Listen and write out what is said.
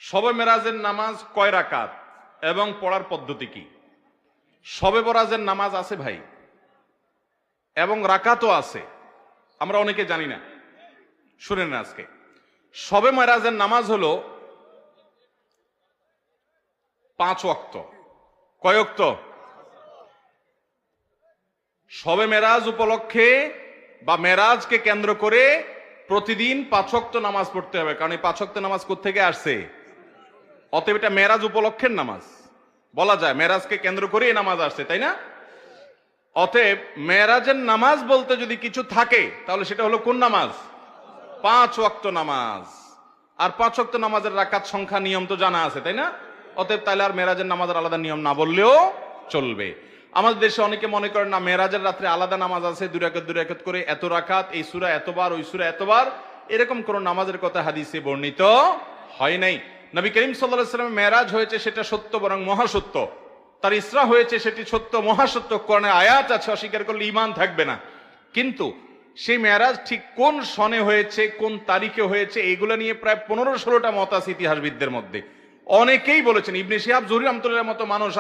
শবে মেরাজের নামাজ কয় রাকাত এবং পড়ার পদ্ধতি কি? শবে বরাজের নামাজ আছে ভাই, এবং রাকাতও আছে, আমরা অনেকে জানি না। শুনেন না, আজকে শবে মেরাজের নামাজ হলো 5 ওয়াক্ত। কয় ওয়াক্ত? শবে মেরাজ উপলক্ষে বা মেরাজকে কেন্দ্র করে প্রতিদিন 5 ওয়াক্ত নামাজ পড়তে হবে, কারণ এই 5 ওয়াক্ত নামাজ কোত্থেকে আসছে? অতএব এটা মেরাজ উপলক্ষের নামাজ বলা যায়, মেরাজকে কেন্দ্র করে এই নামাজ আসছে, তাই না? অতএব মেরাজের নামাজ বলতে যদি কিছু থাকে তাহলে সেটা হলো কোন নামাজ? 5 ওয়াক্ত নামাজ। আর 5 ওয়াক্ত নামাজের রাকাত সংখ্যা নিয়ম তো জানা আছে, তাই না? অতএব তাহলে আর মেরাজের নামাজের আলাদা নিয়ম না বললেও চলবে। আমাদের দেশে অনেকে মনে করেন না, মেরাজের রাত্রে আলাদা নামাজ আছে, 2 রাকাত 2 রাকাত করে এত রাকাত, এই সূরা এতবার, ওই সূরা এতবার, এরকম কোন নামাজের কথা হাদিসে বর্ণিত হয় নাই। নবী করিম সাল্লাল্লাহু আলাইহি ওয়াসাল্লামের মেরাজ হয়েছে সেটা সত্য, বরং মহাসত্য। তার ইসরা হয়েছে সেটি সত্য, মহাসত্য। কোরআনে আয়াত আছে, অস্বীকার করলে ঈমান থাকবে না। কিন্তু সেই মেরাজ ঠিক কোন সনে হয়েছে, কোন তারিখে হয়েছে, এগুলো নিয়ে প্রায় 15-16টা মত আছে ইতিহাসবিদদের মধ্যে। অনেকেই বলেছেন, ইবনে শিহাব জুহরি রাহমাতুল্লাহর মতো মানুষ